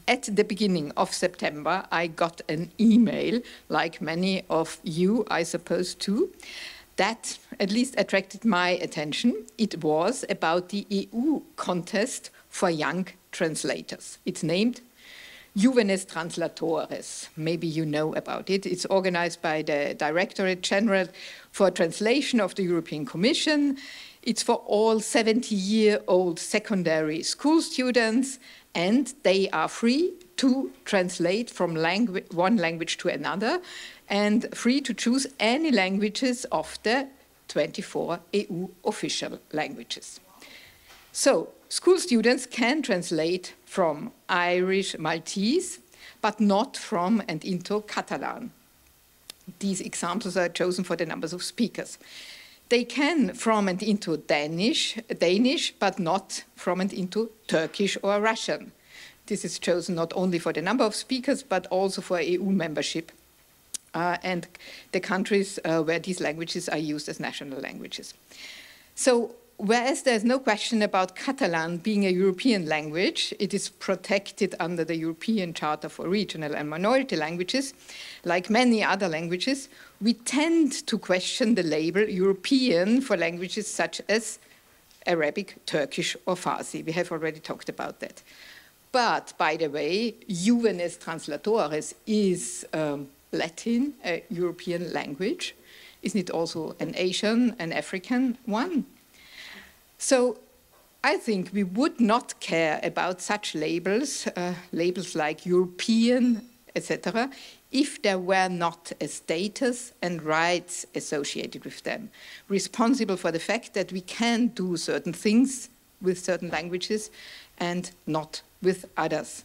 at the beginning of September, I got an email, like many of you, I suppose, too, that at least attracted my attention. It was about the EU contest for young translators. It's named Jóvenes Translatores. Maybe you know about it. It's organized by the Directorate General for Translation of the European Commission. It's for all 70-year-old secondary school students, and they are free to translate from one language to another and free to choose any languages of the 24 EU official languages. So, school students can translate from Irish, Maltese, but not from and into Catalan. These examples are chosen for the numbers of speakers. They can from and into Danish, but not from and into Turkish or Russian. This is chosen not only for the number of speakers, but also for EU membership and the countries where these languages are used as national languages. So, whereas there's no question about Catalan being a European language, it is protected under the European Charter for Regional and Minority Languages. Like many other languages, we tend to question the label European for languages such as Arabic, Turkish, or Farsi. We have already talked about that. But, by the way, Jóvenes Translatores is Latin, a European language. Isn't it also an Asian, an African one? So I think we would not care about such labels, labels like European, etc., if there were not a status and rights associated with them, responsible for the fact that we can do certain things with certain languages and not with others,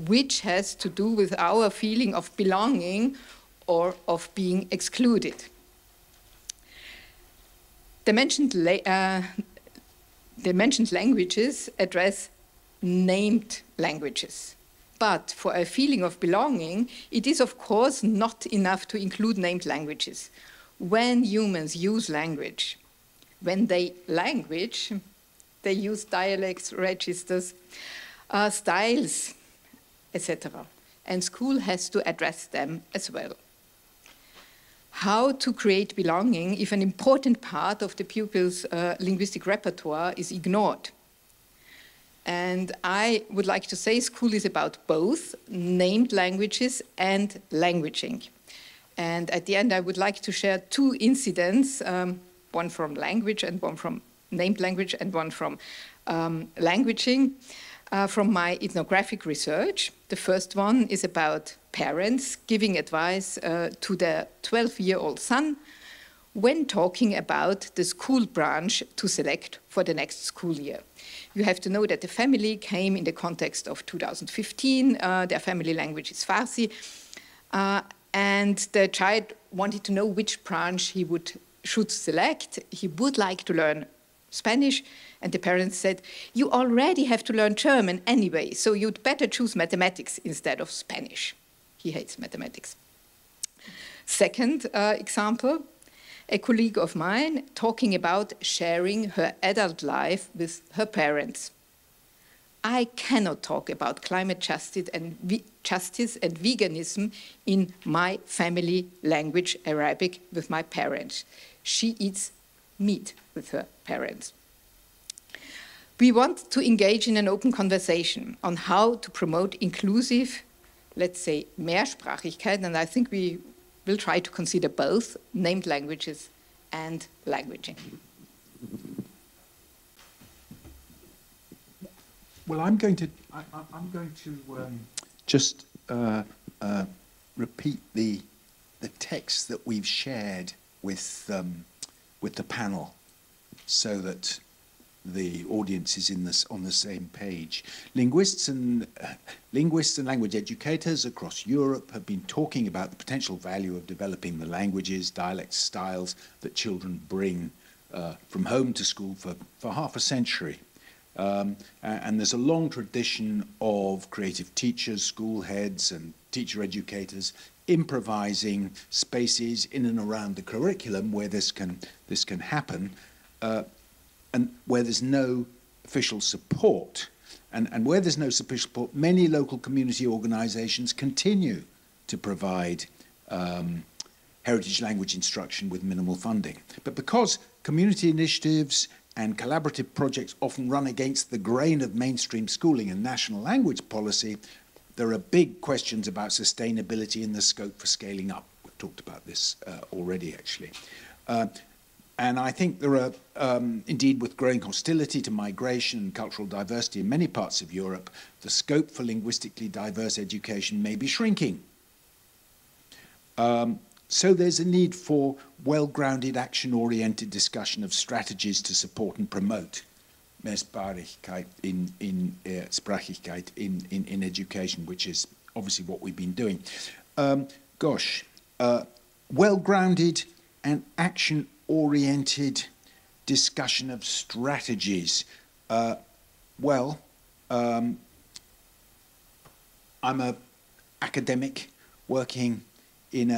which has to do with our feeling of belonging or of being excluded. The mentioned languages address named languages. But for a feeling of belonging, it is of course not enough to include named languages. When humans use language, when they language, they use dialects, registers, styles, etc. And school has to address them as well. How to create belonging if an important part of the pupil's linguistic repertoire is ignored? And I would like to say school is about both named languages and languaging. And at the end, I would like to share two incidents, one from language and one from named language and one from languaging, from my ethnographic research. The first one is about parents giving advice to their 12-year-old son when talking about the school branch to select for the next school year. You have to know that the family came in the context of 2015. Their family language is Farsi. And the child wanted to know which branch he should select. He would like to learn Spanish, and the parents said, you already have to learn German anyway, so you'd better choose mathematics instead of Spanish. He hates mathematics. Second example, a colleague of mine talking about sharing her adult life with her parents. I cannot talk about climate justice and veganism in my family language, Arabic, with my parents. She eats meat with her parents. We want to engage in an open conversation on how to promote inclusive, let's say, Mehrsprachigkeit, and I think we will try to consider both named languages and languaging. Well, I'm going to just repeat the text that we've shared with the panel, so that the audience is on the same page. Linguists and language educators across Europe have been talking about the potential value of developing the languages, dialects, styles that children bring from home to school for half a century. And there's a long tradition of creative teachers, school heads, and teacher educators improvising spaces in and around the curriculum where this can happen, and where there's no official support. And where there's no sufficient support, many local community organisations continue to provide heritage language instruction with minimal funding. But because community initiatives and collaborative projects often run against the grain of mainstream schooling and national language policy, there are big questions about sustainability and the scope for scaling up. We've talked about this already, actually. And I think there are, indeed, with growing hostility to migration and cultural diversity in many parts of Europe, the scope for linguistically diverse education may be shrinking. So there's a need for well-grounded, action-oriented discussion of strategies to support and promote Mehrsprachigkeit in education, which is obviously what we've been doing. Well-grounded and action-oriented discussion of strategies. I'm an academic working in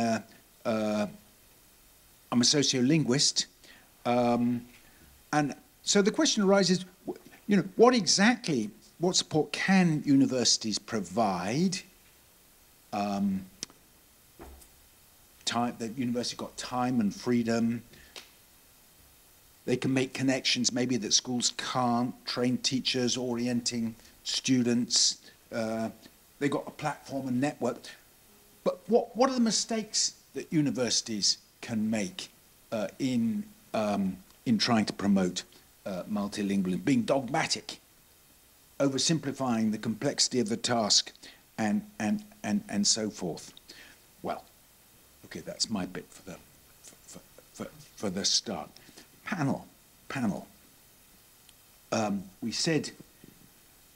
I'm a sociolinguist, and so the question arises, what support can universities provide? The university got time and freedom. They can make connections maybe that schools can't, train teachers, orienting students. They got a platform and network. But what are the mistakes that universities can make in trying to promote multilingualism? Being dogmatic, oversimplifying the complexity of the task, and so forth. Well, okay, that's my bit for the start. Panel. We said,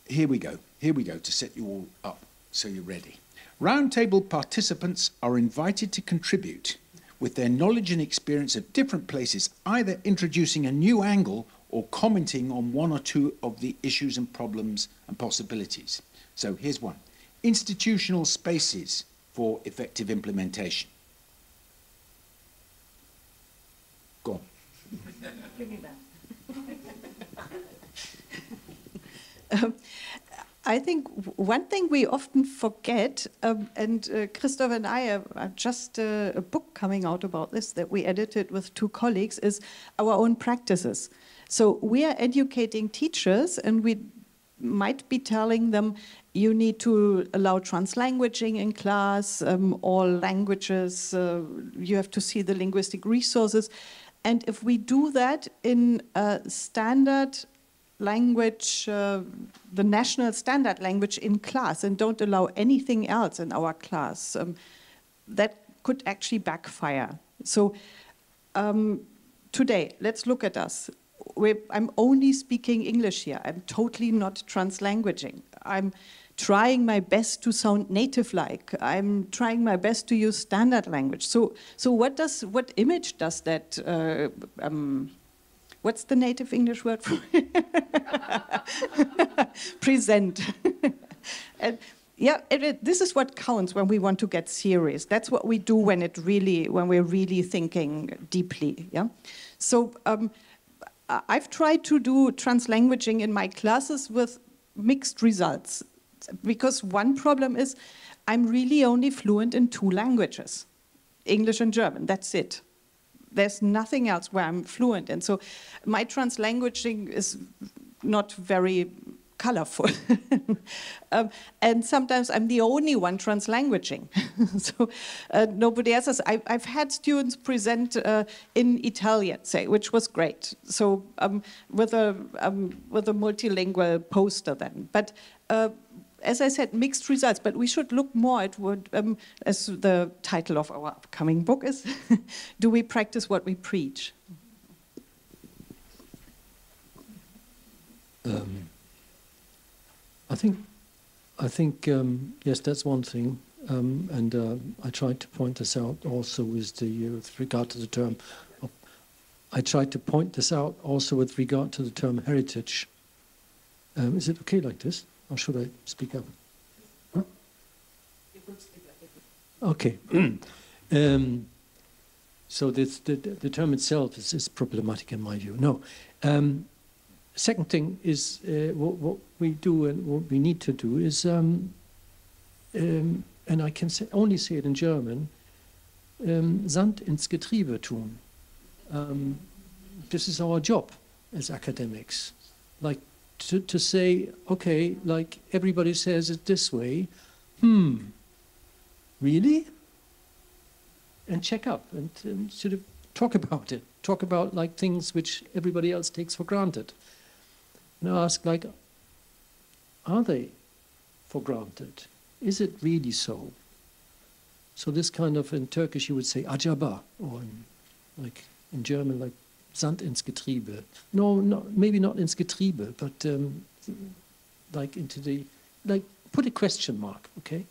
here we go to set you all up so you're ready. Roundtable participants are invited to contribute with their knowledge and experience of different places, either introducing a new angle or commenting on one or two of the issues and problems and possibilities. So here's one. Institutional spaces for effective implementation. Go on. Give me that. I think one thing we often forget, and Christoph and I have just a book coming out about this that we edited with 2 colleagues, is our own practices. So we are educating teachers, and we might be telling them, you need to allow translanguaging in class, all languages, you have to see the linguistic resources. And if we do that in a standard language, the national standard language in class, and don't allow anything else in our class, that could actually backfire. So today, let's look at us. I'm only speaking English here. I'm totally not translanguaging. I'm trying my best to sound native-like. I'm trying my best to use standard language. So what image does that what's the native English word for present? And yeah, this is what counts when we want to get serious. That's what we do when we're really thinking deeply. Yeah. So I've tried to do translanguaging in my classes with mixed results, because one problem is I'm really only fluent in 2 languages, English and German. That's it. There's nothing else where I'm fluent in. So my translanguaging is not very colorful. And sometimes I'm the only one translanguaging. So nobody else has. I've had students present in Italian, say, which was great. So with a multilingual poster then. But as I said, mixed results, but we should look more at what, as the title of our upcoming book is, do we practice what we preach? I think yes, that's one thing, and I tried to point this out also with regard to the term. I tried to point this out also with regard to the term heritage. Is it okay like this? Or should I speak up? Huh? You could speak up. Okay. So the term itself is problematic in my view. No. second thing is what we do and what we need to do is, and I can only say it in German, Sand ins Getriebe tun. This is our job as academics. Like to say, okay, like everybody says it this way, really? And check up and sort of talk about it. Talk about like things which everybody else takes for granted. And ask like, are they for granted? Is it really so? So this kind of, in Turkish you would say acaba, or like in German like Sand ins Getriebe. No, maybe not ins Getriebe, but like into the, like put a question mark, okay?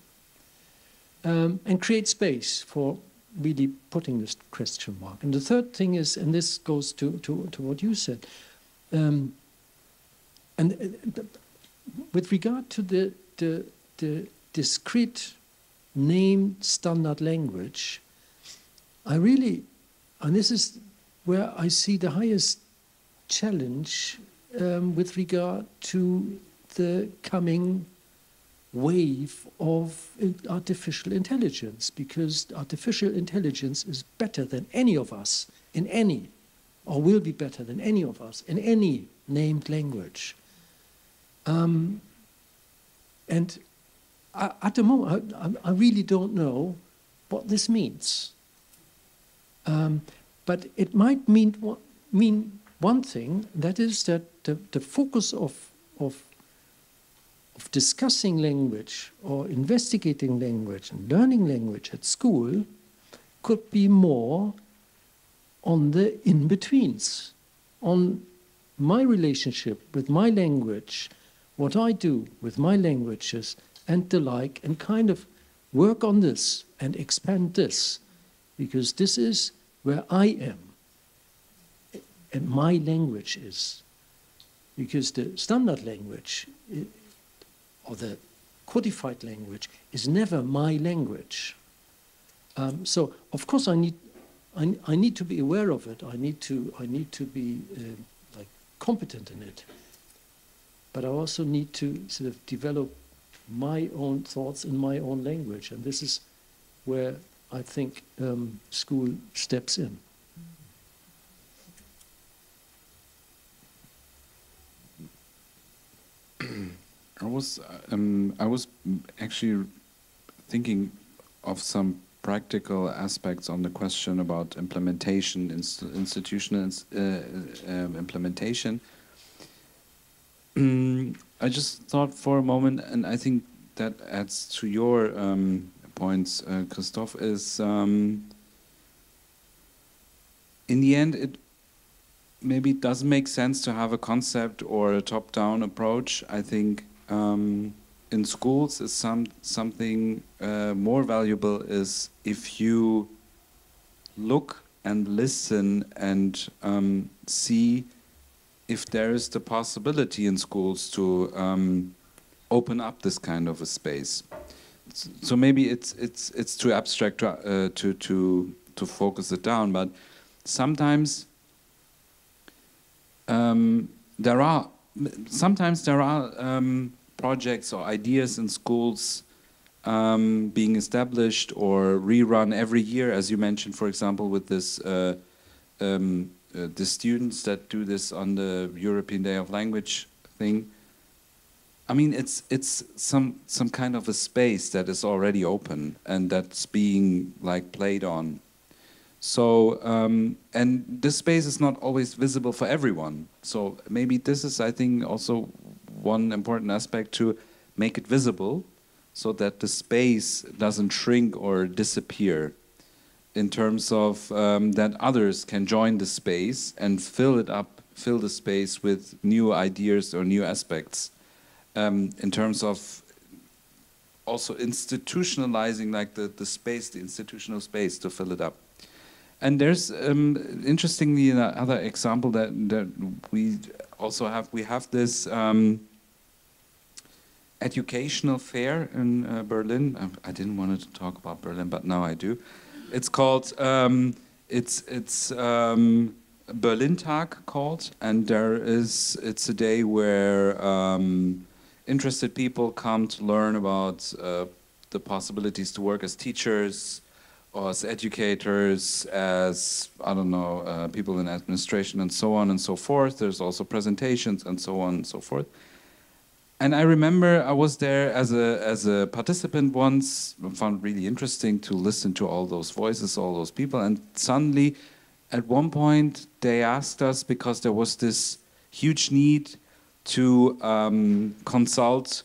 And create space for really putting this question mark. And the third thing is, and this goes to what you said, with regard to the discrete named standard language, I really, and this is where I see the highest challenge with regard to the coming wave of artificial intelligence, because artificial intelligence is better than any of us in any, or will be better than any of us in any named language. And at the moment, I really don't know what this means. But it might mean one thing, that is that the focus of discussing language or investigating language and learning language at school could be more on the in-betweens, on my relationship with my language, what I do with my languages and the like, and kind of work on this and expand this, because this is where I am and my language is. Because the standard language or the codified language is never my language. So of course I need to be aware of it. I need to be like competent in it. But I also need to sort of develop my own thoughts in my own language, and this is where I think school steps in. I was actually thinking of some practical aspects on the question about implementation, institutional implementation. I just thought for a moment, and I think that adds to your points, Christoph, is in the end it maybe doesn't make sense to have a concept or a top-down approach. I think in schools is something more valuable is if you look and listen and see if there is the possibility in schools to open up this kind of a space. So maybe it's too abstract to focus it down, but sometimes there are projects or ideas in schools being established or rerun every year, as you mentioned, for example, with this the students that do this on the European Day of Language thing. I mean, it's some kind of a space that is already open and that's being like played on. So and this space is not always visible for everyone. So maybe this is, I think, also one important aspect to make it visible, so that the space doesn't shrink or disappear. In terms of that others can join the space and fill the space with new ideas or new aspects. In terms of also institutionalizing like the space, the institutional space to fill it up. And there's interestingly another example that we also have. We have this educational fair in Berlin. I didn't want to talk about Berlin, but now I do. It's called Berlin Tag called, and it's a day where interested people come to learn about the possibilities to work as teachers, or as educators, as, I don't know, people in administration and so on and so forth. There's also presentations and so on and so forth. And I remember I was there as a participant once. I found it really interesting to listen to all those voices, all those people. And suddenly, at one point, they asked us, because there was this huge need to consult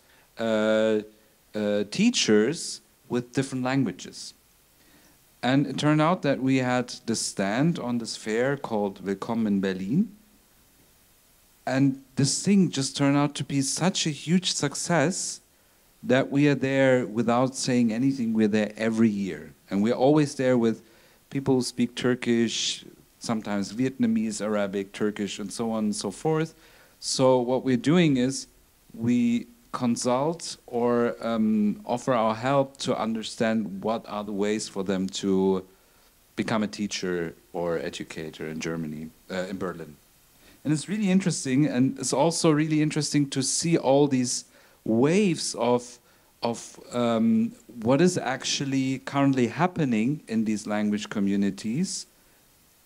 teachers with different languages. And it turned out that we had this stand on this fair called Willkommen in Berlin. And this thing just turned out to be such a huge success that we are there without saying anything. We're there every year. And we're always there with people who speak Turkish, sometimes Vietnamese, Arabic, Turkish, and so on and so forth. So what we're doing is we consult or offer our help to understand what are the ways for them to become a teacher or educator in Germany, in Berlin. And it's really interesting, and it's also really interesting to see all these waves of what is actually currently happening in these language communities,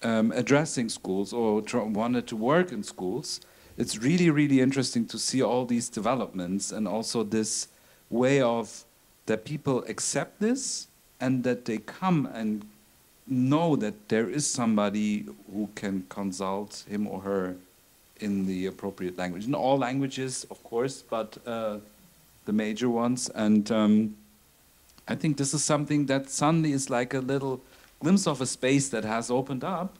addressing schools or wanted to work in schools. It's really, really interesting to see all these developments, and also this way of that people accept this and that they come and know that there is somebody who can consult him or her in the appropriate language. In all languages, of course, but the major ones. And I think this is something that suddenly is like a little glimpse of a space that has opened up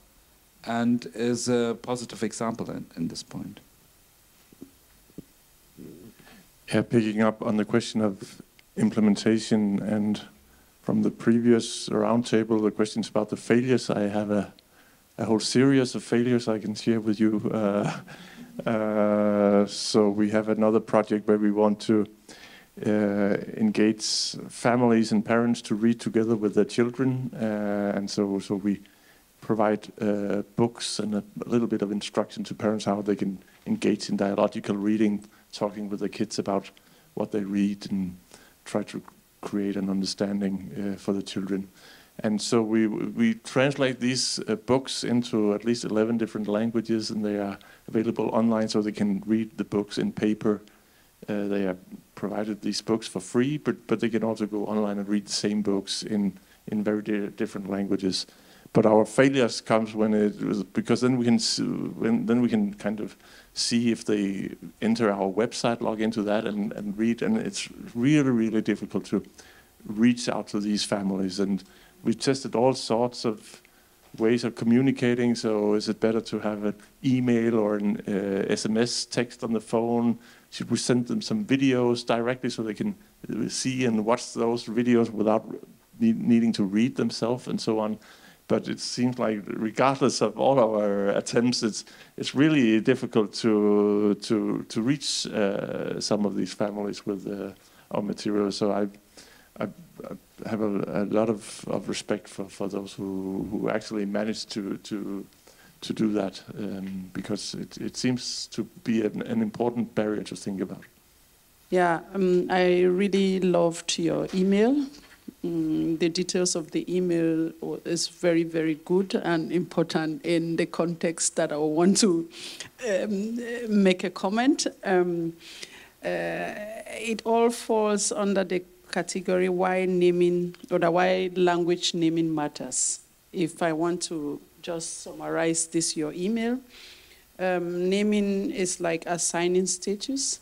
and is a positive example in this point. Yeah, picking up on the question of implementation, and from the previous roundtable, the questions about the failures, I have a whole series of failures I can share with you. So we have another project where we want to engage families and parents to read together with their children, and so we provide books and a little bit of instruction to parents how they can engage in dialogical reading, talking with the kids about what they read and try to create an understanding for the children. And so we translate these books into at least 11 different languages, and they are available online so they can read the books in paper. They are provided these books for free, but they can also go online and read the same books in very different languages. But our failures comes when because then we can kind of see if they enter our website, log into that, and read, and it's really, really difficult to reach out to these families. And we've tested all sorts of ways of communicating. So is it better to have an email or an SMS text on the phone? Should we send them some videos directly so they can see and watch those videos without needing to read themselves and so on? But it seems like, regardless of all our attempts, it's really difficult to reach some of these families with our material. So I have a lot of respect for those who actually manage to do that, because it seems to be an important barrier to think about. Yeah, I really loved your email. The details of the email is very, very good and important in the context that I want to make a comment. It all falls under the category why naming, or why language naming matters. If I want to just summarize this, your email, naming is like assigning status,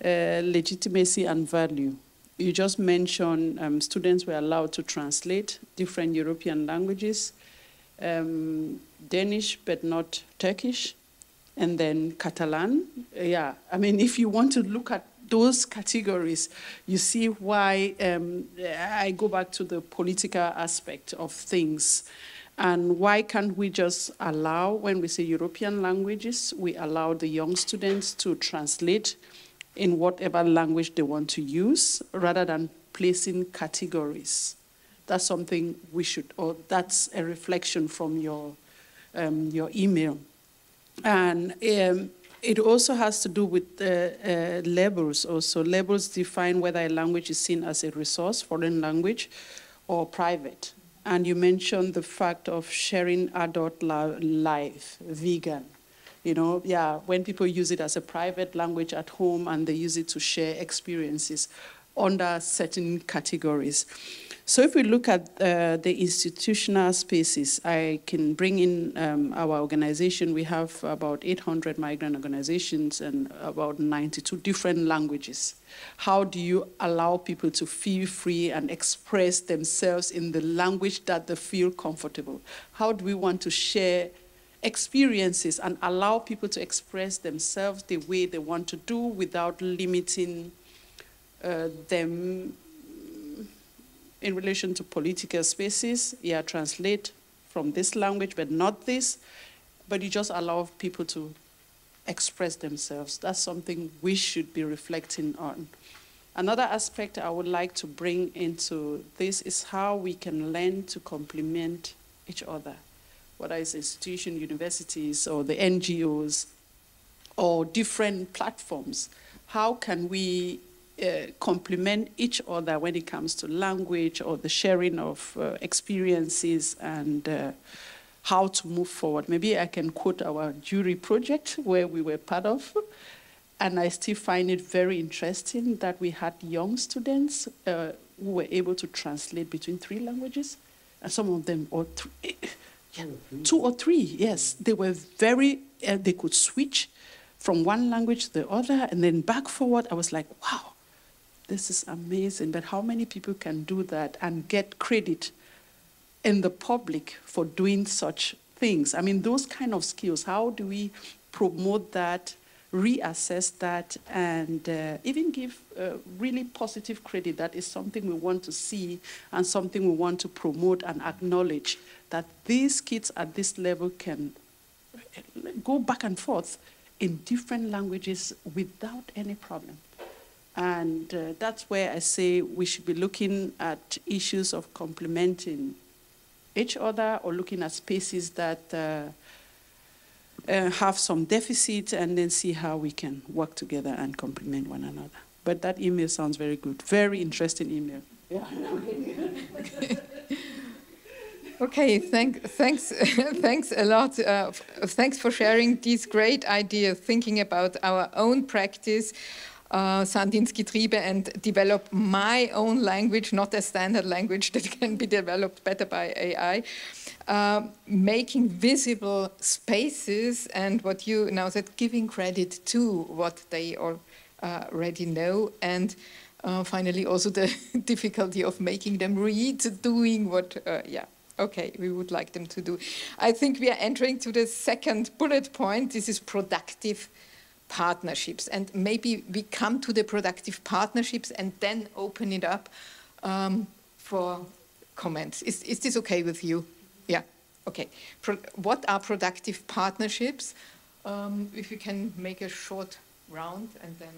legitimacy and value. You just mentioned students were allowed to translate different European languages, Danish but not Turkish, and then Catalan. Yeah, I mean, if you want to look at those categories, you see why I go back to the political aspect of things. And why can't we just allow, when we say European languages, we allow the young students to translate in whatever language they want to use, rather than placing categories? That's something we should, or that's a reflection from your your email. And it also has to do with labels also. Labels define whether a language is seen as a resource, foreign language, or private. And you mentioned the fact of sharing adult life, vegan. You know, yeah, when people use it as a private language at home and they use it to share experiences under certain categories. So if we look at the institutional spaces, I can bring in our organization. We have about 800 migrant organizations and about 92 different languages. How do you allow people to feel free and express themselves in the language that they feel comfortable? How do we want to share experiences and allow people to express themselves the way they want to do without limiting them in relation to political spaces? Yeah, translate from this language, but not this. But you just allow people to express themselves. That's something we should be reflecting on. Another aspect I would like to bring into this is how we can learn to complement each other, whether it's institutions, universities, or the NGOs, or different platforms. How can we complement each other when it comes to language or the sharing of experiences and how to move forward? Maybe I can quote our jury project where we were part of, and I still find it very interesting that we had young students who were able to translate between 3 languages, and some of them, or 2 or 3, yes. They were very, they could switch from one language to the other and then back forward. I was like, wow, this is amazing. But how many people can do that and get credit in the public for doing such things? I mean, those kind of skills, how do we promote that, reassess that, and even give really positive credit? That is something we want to see and something we want to promote and acknowledge, that these kids at this level can go back and forth in different languages without any problem. And that's where I say we should be looking at issues of complementing each other, or looking at spaces that have some deficit, and then see how we can work together and complement one another. But that email sounds very good. Very interesting email. Yeah. Okay, thanks a lot. Thanks for sharing these great ideas, thinking about our own practice, Sandinski Triebe, and develop my own language, not a standard language that can be developed better by AI. Making visible spaces, and what you now said, giving credit to what they already know, and finally also the difficulty of making them read, doing what, okay, we would like them to do. I think we are entering to the second bullet point. This is productive partnerships, and maybe we come to the productive partnerships and then open it up for comments. Is this okay with you? Yeah, okay. What are productive partnerships? If you can make a short round and then...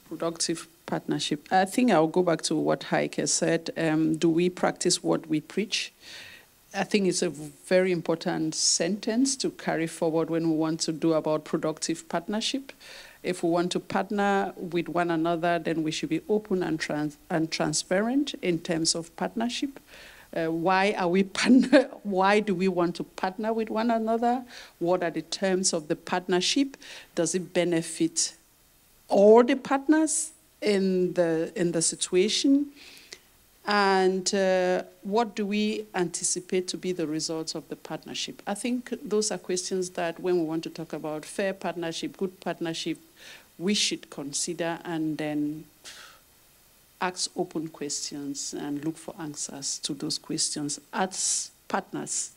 Productive partnership. I think I'll go back to what Heike said. Do we practice what we preach? I think it's a very important sentence to carry forward when we want to do about productive partnership. If we want to partner with one another, then we should be open and transparent in terms of partnership. Why are we partner? Why do we want to partner with one another? What are the terms of the partnership? Does it benefit all the partners in the situation? And what do we anticipate to be the results of the partnership? I think those are questions that when we want to talk about fair partnership, good partnership, we should consider, and then ask open questions and look for answers to those questions as partners.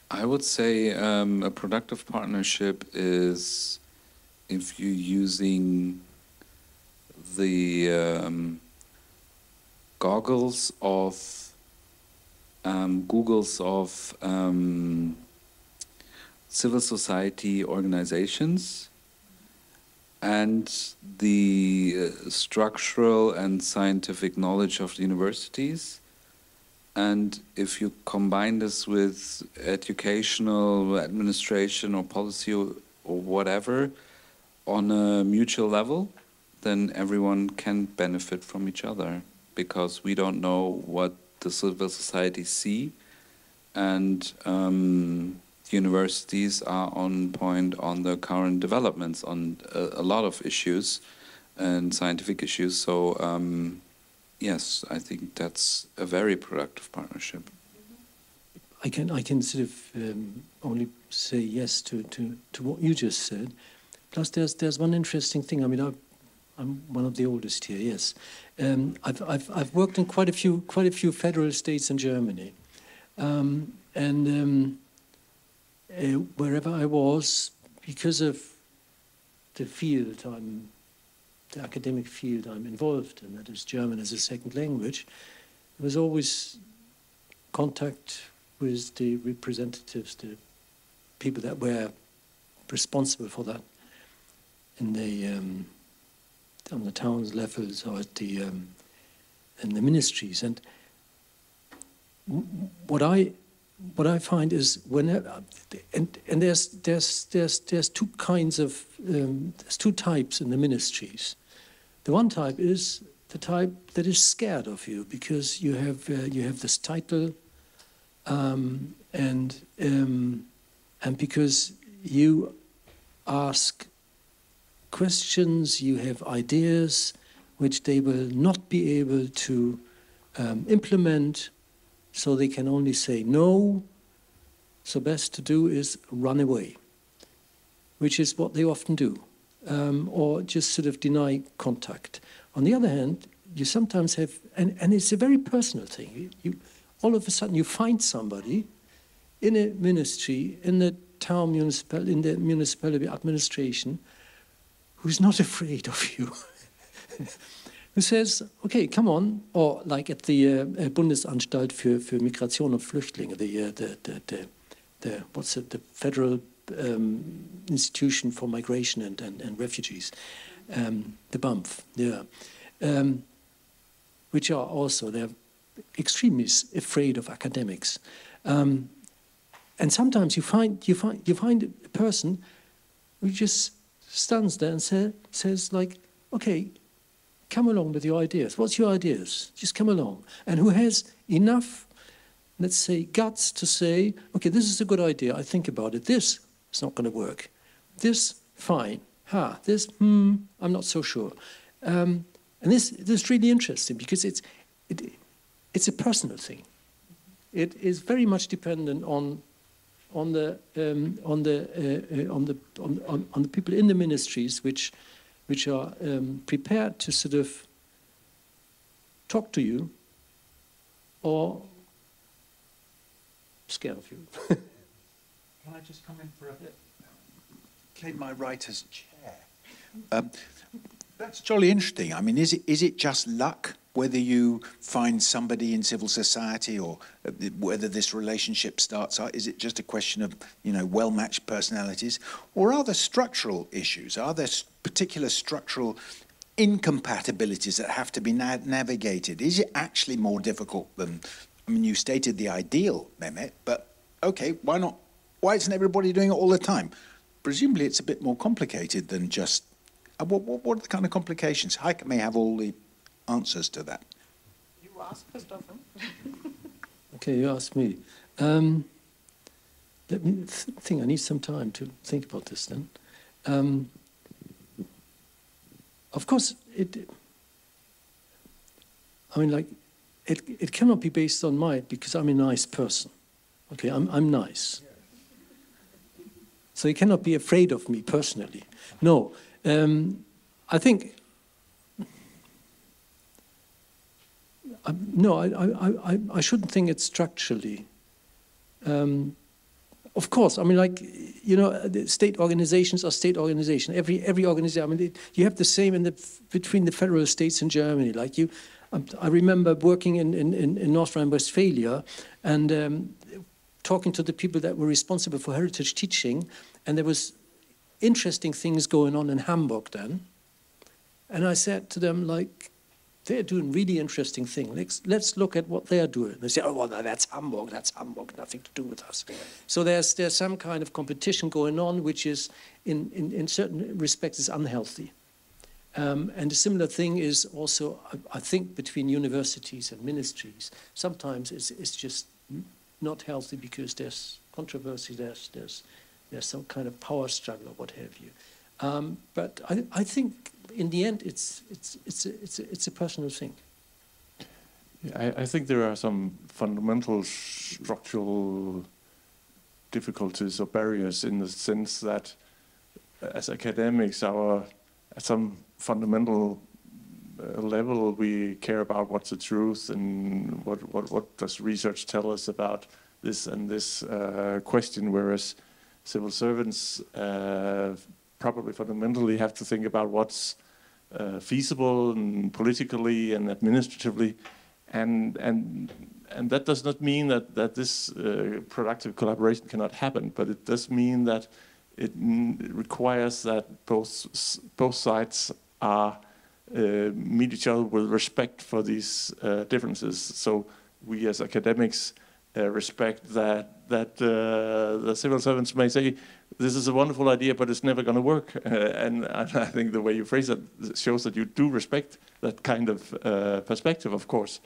I would say a productive partnership is if you're using the goggles of Googles of civil society organizations, and the structural and scientific knowledge of the universities. And if you combine this with educational, administration or policy or whatever on a mutual level, then everyone can benefit from each other, because we don't know what the civil society see, and universities are on point on the current developments on a lot of issues and scientific issues. So yes, I think that's a very productive partnership. I can sort of only say yes to what you just said. Plus, there's one interesting thing. I mean, I'm one of the oldest here. Yes, I've worked in quite a few federal states in Germany, and wherever I was, because of the academic field I'm involved in, that is German as a second language, there was always contact with the representatives, the people that were responsible for that in the on the towns levels or at the in the ministries. And what I find is and there's two kinds of there's two types in the ministries. The one type is the type that is scared of you because you have this title, and because you ask questions, you have ideas which they will not be able to implement, so they can only say no. So best to do is run away, which is what they often do, or just sort of deny contact. On the other hand, you sometimes have, and it's a very personal thing. You all of a sudden you find somebody in a ministry, in the town municipality, in the municipality administration, who's not afraid of you, who says, okay, come on, or like at the Bundesanstalt für Migration und Flüchtlinge, the Federal Institution for Migration and Refugees, the BAMF, yeah, which are also, they're extremely afraid of academics. And sometimes you find a person who just stands there and says like, okay, come along with your ideas. What's your ideas? Just come along. And who has enough, let's say, guts to say, okay, this is a good idea. I think about it. This is not going to work. This, fine. This, I'm not so sure. And this is really interesting because it's a personal thing. It is very much dependent on the people in the ministries which are prepared to sort of talk to you or scared of you. Can I just come in for a bit? Claim my right as chair. That's jolly interesting. I mean, is it just luck whether you find somebody in civil society or whether this relationship starts out? Is it just a question of, well-matched personalities? Or are there structural issues? Are there particular structural incompatibilities that have to be navigated? Is it actually more difficult than, you stated the ideal, Mehmet, but okay, why not? Why isn't everybody doing it all the time? Presumably it's a bit more complicated than just, what are the kind of complications? Heike may have all the answers to that. You ask, Christopher. Okay, you ask me. Let me think. I need some time to think about this then. Of course, it cannot be based on might because I'm a nice person. Okay, I'm nice. So you cannot be afraid of me personally. No, I think. I shouldn't think it structurally. Of course, the state organizations are state organizations. Every organization. You have the same between the federal states in Germany. I remember working in North Rhine-Westphalia and talking to the people that were responsible for heritage teaching, and there was interesting things going on in Hamburg then. And I said to them, like, they're doing really interesting things. Let's look at what they're doing. They say, oh, well, that's Hamburg, nothing to do with us. So there's some kind of competition going on, which is, in certain respects, is unhealthy. And a similar thing is also, I think, between universities and ministries. Sometimes it's just not healthy because there's controversy, there's some kind of power struggle or what have you. But I think in the end it's a personal thing. Yeah, I think there are some fundamental structural difficulties or barriers in the sense that as academics, at some fundamental level, we care about what's the truth and what does research tell us about this and this question, whereas civil servants probably fundamentally have to think about what's feasible and politically and administratively, and that does not mean that this productive collaboration cannot happen, but it does mean that it requires that both sides are meet each other with respect for these differences. So we as academics respect that the civil servants may say, this is a wonderful idea, but it's never going to work. And I think the way you phrase it shows that you do respect that kind of perspective, of course.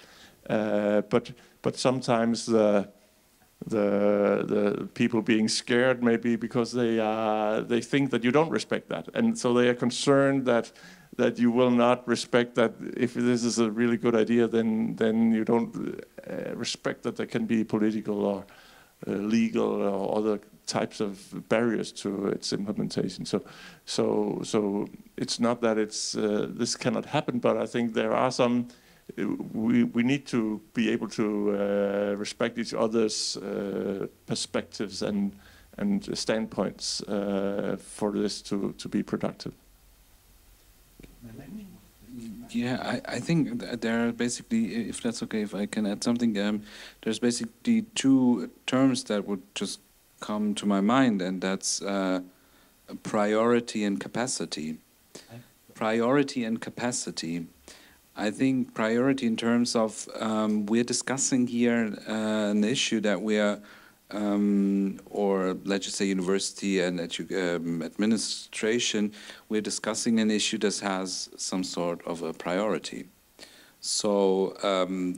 But sometimes the people being scared maybe because they think that you don't respect that, and so they are concerned that you will not respect that. If this is a really good idea, then you don't respect that there can be political or legal or other types of barriers to its implementation. So it's not that it's this cannot happen, but I think there are some. We need to be able to respect each other's perspectives and standpoints for this to be productive. Yeah, I think there are basically, if that's okay, if I can add something, there's basically two terms that would just come to my mind, and that's priority and capacity. Priority and capacity. I think priority in terms of we're discussing here an issue that we are, or let's just say university and administration, we're discussing an issue that has some sort of a priority. So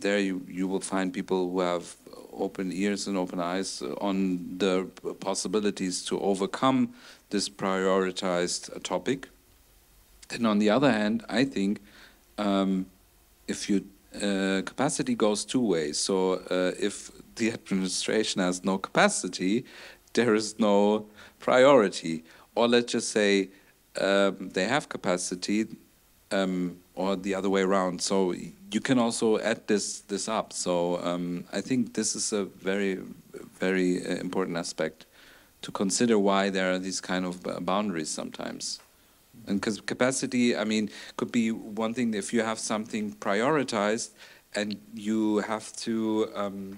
there you will find people who have open ears and open eyes on the possibilities to overcome this prioritized topic. And on the other hand, I think if you capacity goes two ways. So if the administration has no capacity, there is no priority. Or let's just say they have capacity, or the other way around. So you can also add this up. So I think this is a very, very important aspect to consider, why there are these kind of boundaries sometimes. And because capacity, I mean, could be one thing if you have something prioritized and you have to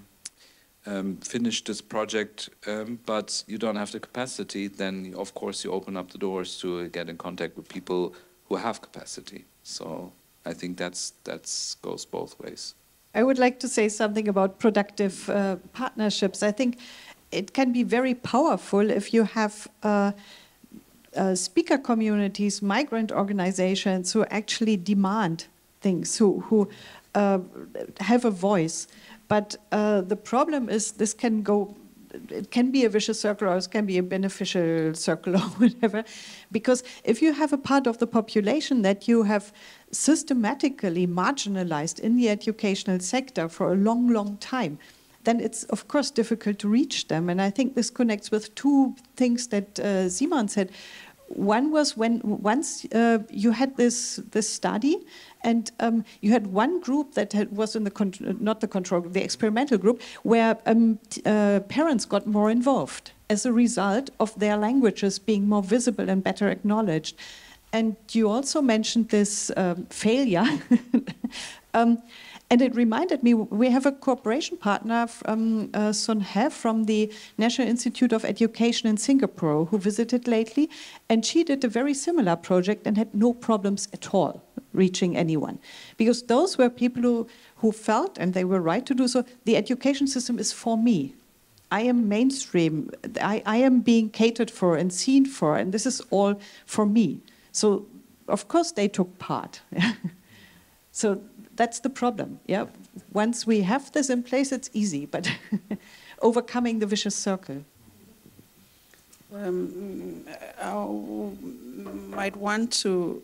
finish this project, but you don't have the capacity, then of course you open up the doors to get in contact with people who have capacity. So I think that's goes both ways. I would like to say something about productive partnerships. I think it can be very powerful if you have speaker communities, migrant organizations who actually demand things, who have a voice. But the problem is this can go, it can be a vicious circle or it can be a beneficial circle or whatever. Because if you have a part of the population that you have systematically marginalized in the educational sector for a long, long time, then it's of course difficult to reach them. And I think this connects with two things that Simon said. One was once you had this study, and you had one group that was in the experimental group, where parents got more involved as a result of their languages being more visible and better acknowledged. And you also mentioned this failure. And And it reminded me, we have a cooperation partner, Sun He from the National Institute of Education in Singapore, who visited lately, and she did a very similar project and had no problems at all reaching anyone. Because those were people who felt, and they were right to do so, the education system is for me. I am mainstream, I am being catered for and seen for, and this is all for me. So, of course, they took part. So that's the problem. Yeah, once we have this in place, it's easy, but overcoming the vicious circle. I might want to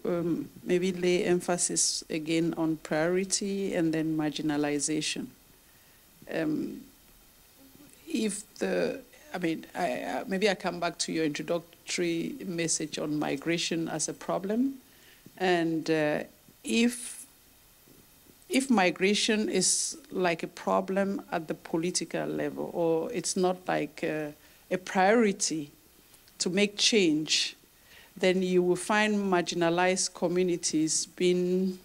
maybe lay emphasis again on priority and then marginalization. Maybe I come back to your introductory message on migration as a problem, and if migration is like a problem at the political level, or it's not like a priority to make change, then you will find marginalized communities being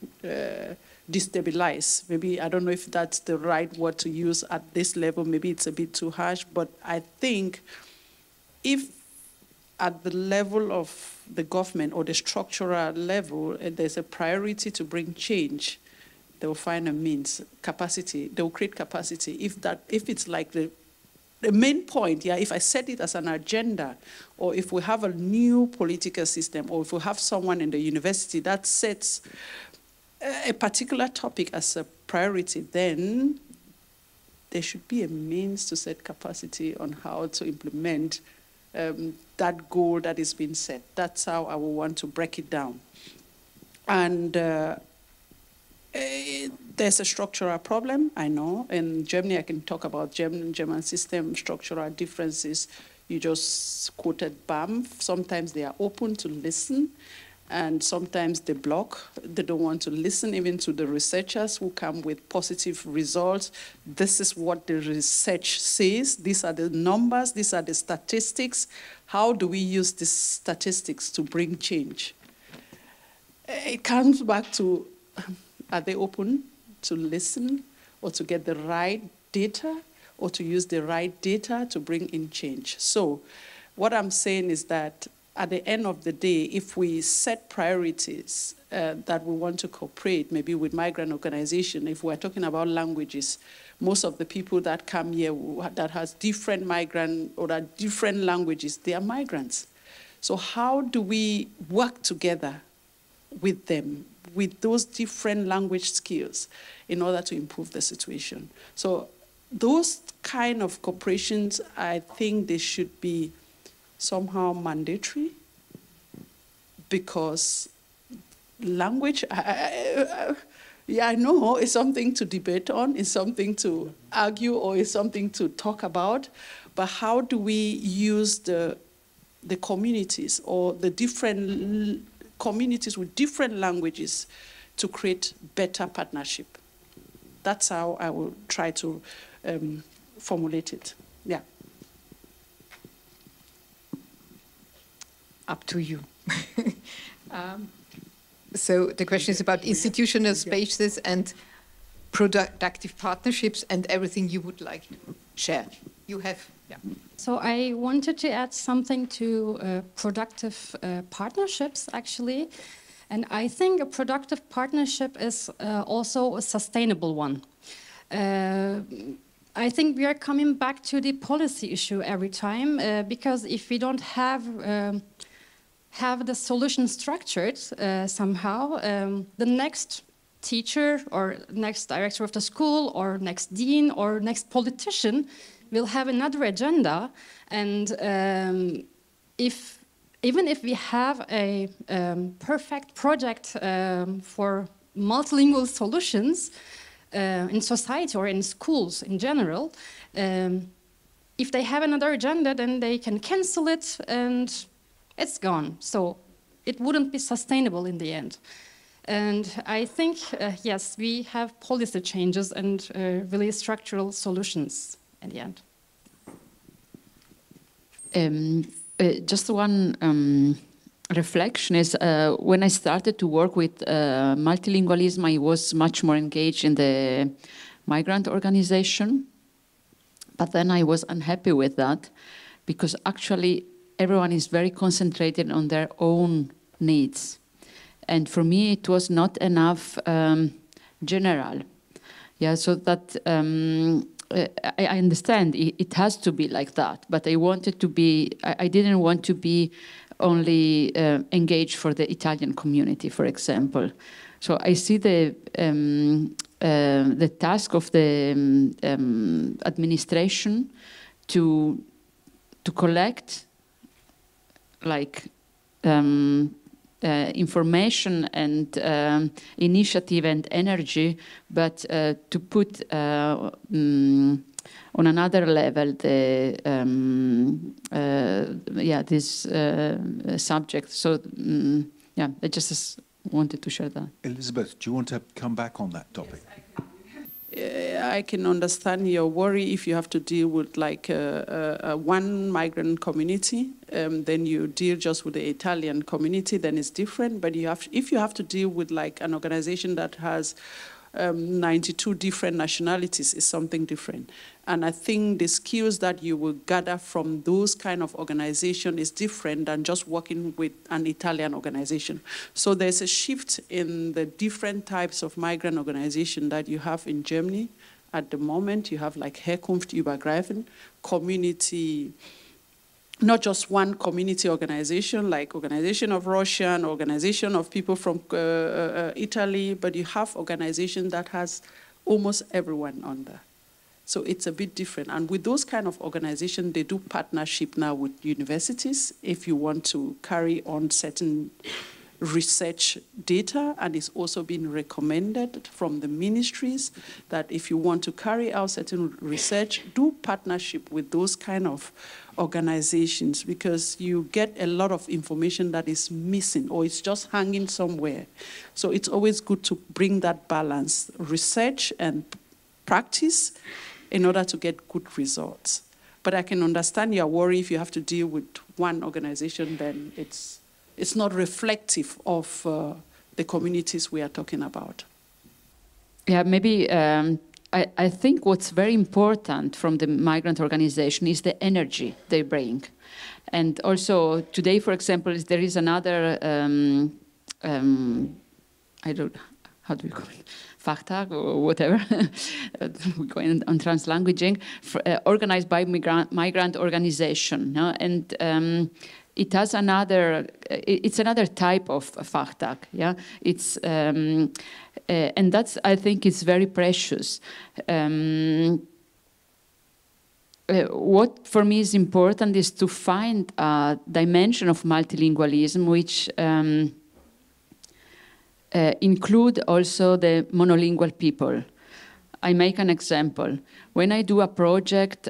destabilized. Maybe, I don't know if that's the right word to use at this level, maybe it's a bit too harsh, but I think if at the level of the government or the structural level, there's a priority to bring change, they will find a means, capacity, they will create capacity. If it's like the main point, yeah, if I set it as an agenda, or if we have a new political system, or if we have someone in the university that sets a particular topic as a priority, then there should be a means to set capacity on how to implement that goal that is being set. That's how I will want to break it down. And there's a structural problem, I know. In Germany, I can talk about German system, structural differences. You just quoted BAMF. Sometimes they are open to listen, and sometimes they block. They don't want to listen even to the researchers who come with positive results. This is what the research says. These are the numbers. These are the statistics. How do we use these statistics to bring change? It comes back to, are they open to listen or to get the right data or to use the right data to bring in change? So what I'm saying is that at the end of the day, if we set priorities that we want to cooperate, maybe with migrant organizations, if we're talking about languages, most of the people that come here that has different migrant or that different languages, they are migrants. So how do we work together with them, with those different language skills, in order to improve the situation? So those kind of cooperations, I think they should be somehow mandatory, because language, I know it's something to debate on, it's something to argue, or it's something to talk about, but how do we use the communities or the different communities with different languages to create better partnership? That's how I will try to formulate it. Yeah. Up to you. So the question is about institutional spaces and productive partnerships and everything you would like to share. You have, yeah. So I wanted to add something to productive partnerships, actually. And I think a productive partnership is also a sustainable one. I think we are coming back to the policy issue every time, because if we don't have the solution structured somehow, the next teacher or next director of the school or next dean or next politician will have another agenda. And even if we have a perfect project for multilingual solutions in society or in schools in general, if they have another agenda, then they can cancel it and it's gone. So it wouldn't be sustainable in the end. And I think, yes, we have policy changes and really structural solutions in the end. Just one reflection is when I started to work with multilingualism, I was much more engaged in the migrant organization. But then I was unhappy with that because actually everyone is very concentrated on their own needs. And for me, it was not enough general. Yeah, so that I understand it has to be like that, but I wanted to be, I didn't want to be only engaged for the Italian community, for example. So I see the task of the administration to collect like information and initiative and energy, but to put on another level the this subject. So yeah, I just wanted to share that. Elizabeth, do you want to come back on that topic? I can understand your worry if you have to deal with like one migrant community, then you deal just with the Italian community, then it's different. But if you have to deal with like an organization that has 92 different nationalities, is something different. And I think the skills that you will gather from those kind of organization is different than just working with an Italian organization. So there's a shift in the different types of migrant organization that you have in Germany. At the moment, you have like Herkunftsübergreifend, community, not just one community organization, like Organization of Russian, Organization of people from Italy, but you have organization that has almost everyone on there. So it's a bit different. And with those kind of organizations, they do partnership now with universities if you want to carry on certain research data, and it's also been recommended from the ministries that if you want to carry out certain research, do partnership with those kind of organizations, because you get a lot of information that is missing or it's just hanging somewhere. So it's always good to bring that balance, research and practice, in order to get good results. But I can understand your worry if you have to deal with one organization, then it's not reflective of the communities we are talking about. Yeah, maybe I think what's very important from the migrant organization is the energy they bring. And also today, for example, there is another, I don't, how do we call it? Fachtag or whatever, going on translanguaging, organized by migrant organization. No? And it has another, it's another type of Fachtag. Yeah, it's and that's, I think, is very precious. What for me is important is to find a dimension of multilingualism which include also the monolingual people. I make an example. When I do a project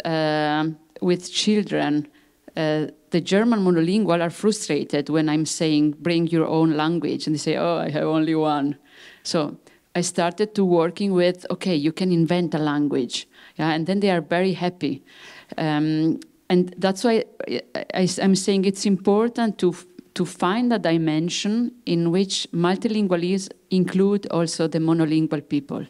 with children, the German monolingual are frustrated when I'm saying, bring your own language. And they say, oh, I have only one. So I started to working with, okay, you can invent a language. Yeah, and then they are very happy. And that's why I'm saying it's important to find a dimension in which multilingualism include also the monolingual people.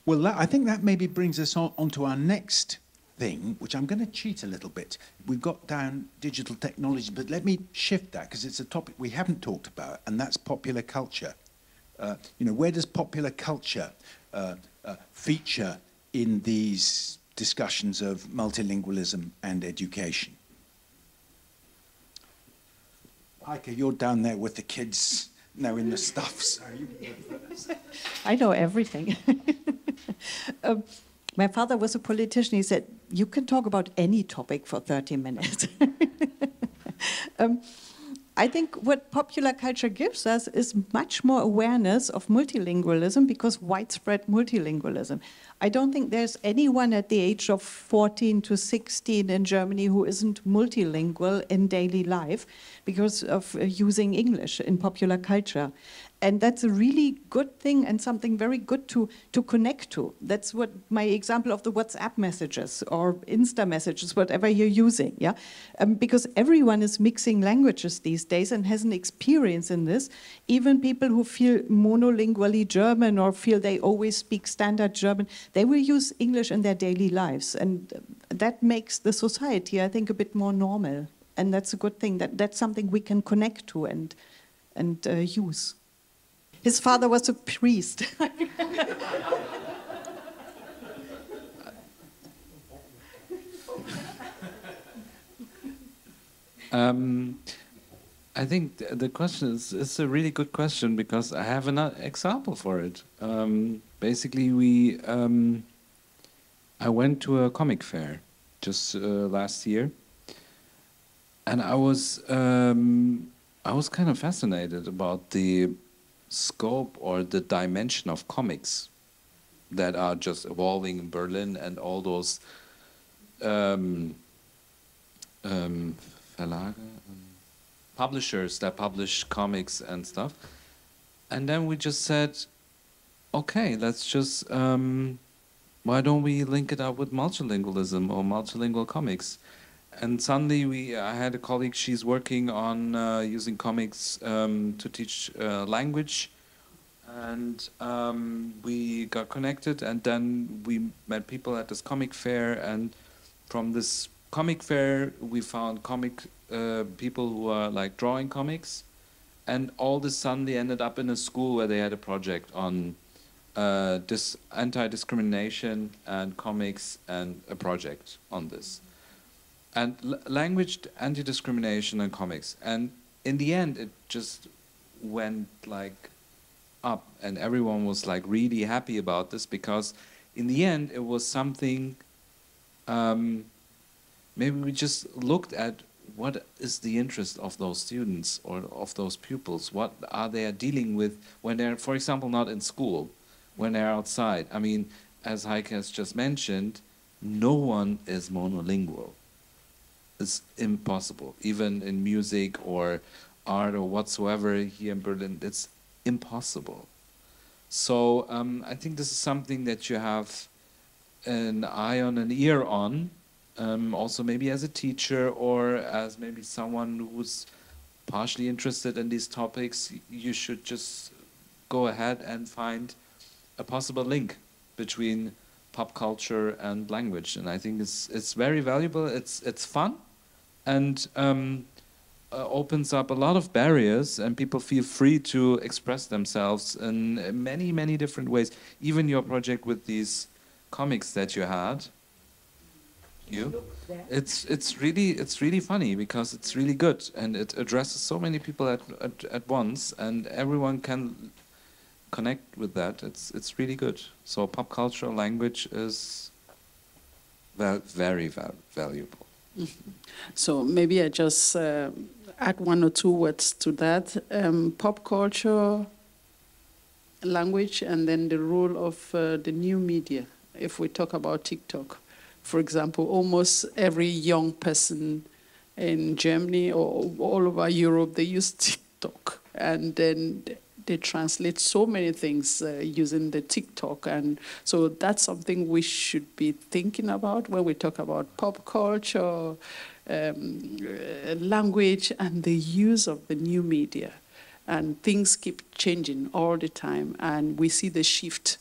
Well, I think that maybe brings us on to our next thing, which I'm going to cheat a little bit. We've got down digital technology, but let me shift that because it's a topic we haven't talked about, and that's popular culture. You know, where does popular culture feature in these discussions of multilingualism and education? Heike, you're down there with the kids knowing the stuff, so you can go first. I know everything. My father was a politician. He said, you can talk about any topic for 30 minutes. I think what popular culture gives us is much more awareness of multilingualism, because widespread multilingualism. I don't think there's anyone at the age of 14 to 16 in Germany who isn't multilingual in daily life because of using English in popular culture. And that's a really good thing and something very good to connect to. That's what my example of the WhatsApp messages or Insta messages, whatever you're using, yeah? Because everyone is mixing languages these days and has an experience in this. Even people who feel monolingually German or feel they always speak standard German, they will use English in their daily lives. And that makes the society, I think, a bit more normal. And that's a good thing. That's something we can connect to and use. His father was a priest. I think the question is a really good question because I have an example for it. Basically, I went to a comic fair just last year, and I was kind of fascinated about the scope or the dimension of comics that are just evolving in Berlin and all those Verlage, publishers that publish comics and stuff. And then we just said, okay, let's just, why don't we link it up with multilingualism or multilingual comics? And suddenly I had a colleague, she's working on using comics to teach language. And we got connected, and then we met people at this comic fair. And from this comic fair, we found people who are like drawing comics. And all of a sudden, they ended up in a school where they had a project on anti-discrimination and comics and a project on this. And language, anti-discrimination, and comics. And in the end, it just went like up, and everyone was like really happy about this because in the end, it was something. Maybe we just looked at what is the interest of those students or of those pupils. What are they dealing with when they're, for example, not in school, when they're outside? I mean, as Heike has just mentioned, no one is monolingual. It's impossible, even in music or art or whatsoever here in Berlin. It's impossible. So I think this is something that you have an eye on, an ear on, also maybe as a teacher or as maybe someone who's partially interested in these topics. You should just go ahead and find a possible link between pop culture and language, and I think it's very valuable. It's fun, and opens up a lot of barriers, and people feel free to express themselves in many different ways. Even your project with these comics that you had, it's really funny because it's really good, and it addresses so many people at once, and everyone can connect with that. It's really good. So pop culture, language is very valuable. Mm-hmm. So maybe I just add one or two words to that. Pop culture, language, and then the role of the new media. If we talk about TikTok, for example, almost every young person in Germany or all over Europe, they use TikTok, and then they translate so many things using the TikTok. And so that's something we should be thinking about when we talk about pop culture, language, and the use of the new media. And things keep changing all the time, and we see the shift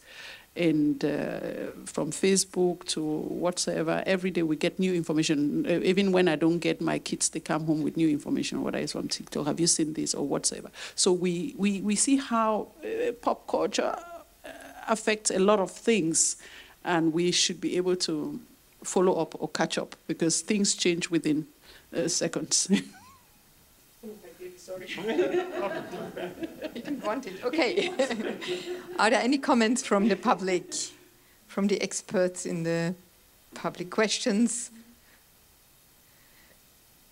from Facebook to whatsoever. Every day we get new information. Even when I don't get my kids, they come home with new information, whether it's from TikTok, have you seen this, or whatsoever. So we see how pop culture affects a lot of things, and we should be able to follow up or catch up, because things change within seconds. Sorry. You didn't want it. Okay. Are there any comments from the public, from the experts in the public questions?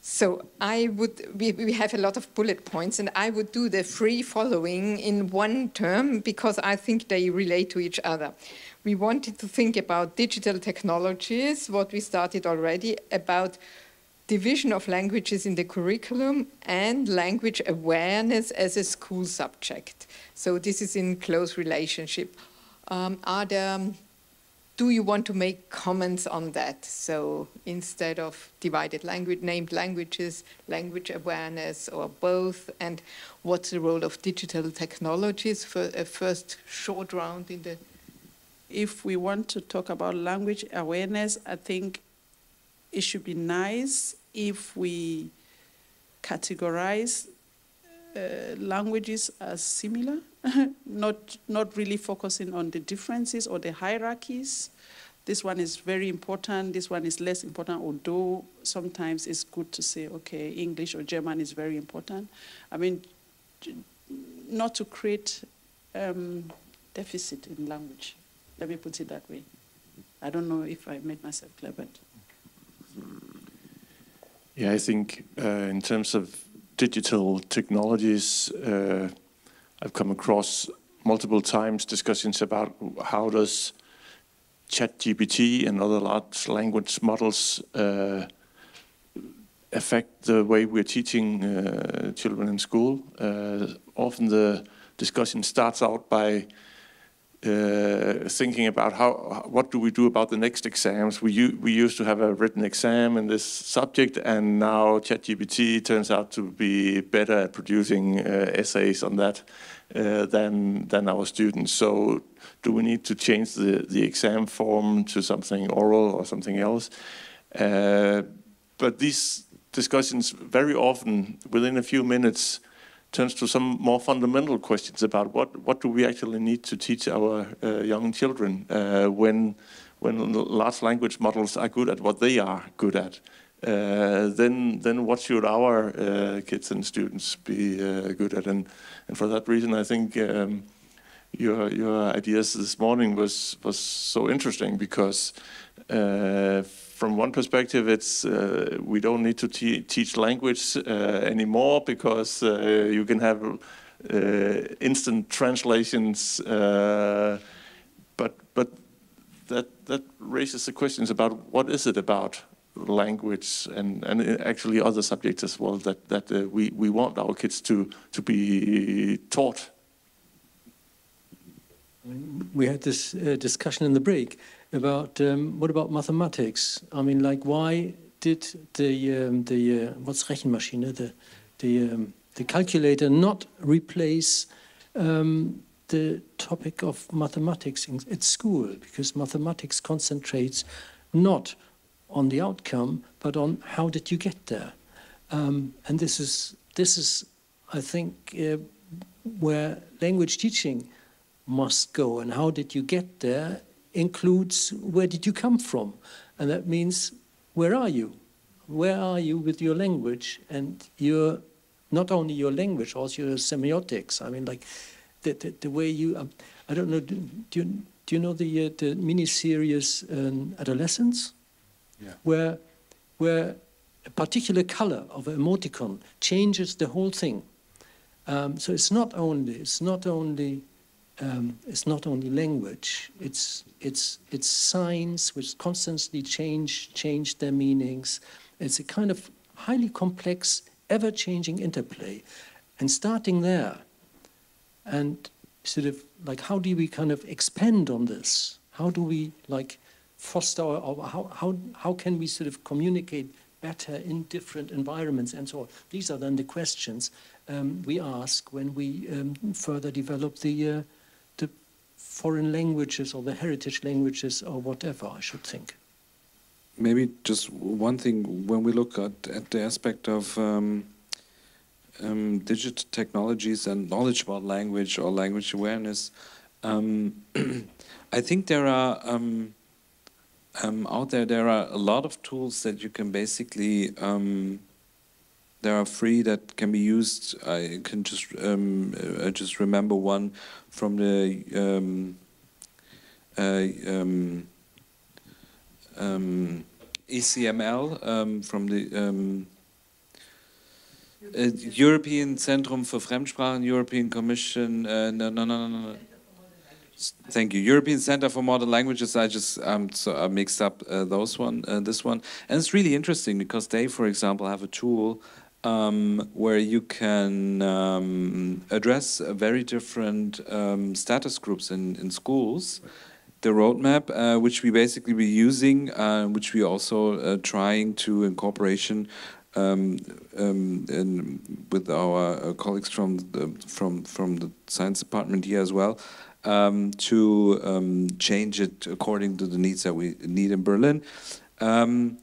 So we have a lot of bullet points, and I would do the free following in one term because I think they relate to each other. We wanted to think about digital technologies, what we started already, about division of languages in the curriculum and language awareness as a school subject. So this is in close relationship. Do you want to make comments on that? So instead of divided language, named languages, language awareness, or both, and what's the role of digital technologies for a first short round in the... If we want to talk about language awareness, I think it should be nice if we categorize languages as similar, not really focusing on the differences or the hierarchies. This one is very important, this one is less important, although sometimes it's good to say, okay, English or German is very important. I mean, not to create deficit in language. Let me put it that way. I don't know if I made myself clear, but... Yeah, I think in terms of digital technologies, I've come across multiple times discussions about how does ChatGPT and other large language models affect the way we're teaching children in school. Often the discussion starts out by thinking about what do we do about the next exams. We used to have a written exam in this subject, and now ChatGPT turns out to be better at producing essays on that than our students. So do we need to change the exam form to something oral or something else? But these discussions very often, within a few minutes, turns to some more fundamental questions about what do we actually need to teach our young children when large language models are good at what they are good at. Then what should our kids and students be good at? And for that reason, I think your ideas this morning was so interesting, because from one perspective, it's we don't need to teach language anymore, because you can have instant translations. But that raises the questions about what is it about language and actually other subjects as well that we want our kids to be taught. We had this discussion in the break about what about mathematics? I mean, like, why did the what's Rechenmaschine, the calculator, not replace the topic of mathematics at school? Because mathematics concentrates not on the outcome, but on how did you get there. And this is, I think, where language teaching must go, and how did you get there includes where did you come from, and that means where are you with your language, and your not only your language, also your semiotics. I mean, like the way you I don't know, do you know the mini-series Adolescence? Yeah. Where a particular color of an emoticon changes the whole thing. So it's not only language. It's signs which constantly change their meanings. It's a kind of highly complex, ever-changing interplay. And starting there, and sort of like, how do we kind of expand on this? How do we like foster, or how can we sort of communicate better in different environments and so on? These are then the questions we ask when we further develop the foreign languages or the heritage languages or whatever, I should think. Maybe just one thing, when we look at the aspect of digital technologies and knowledge about language or language awareness, I think there are out there are a lot of tools that you can basically that are free that can be used. I can just remember one from the ECML, from the European Centrum for Fremdsprachen, European Commission. No. Thank you. European Center for Modern Languages. I just I mixed up this one, and it's really interesting because they, for example, have a tool where you can address very different status groups in schools. The roadmap, which we basically be using, which we also trying to in cooperation with our colleagues from the science department here as well, to change it according to the needs that we need in Berlin, and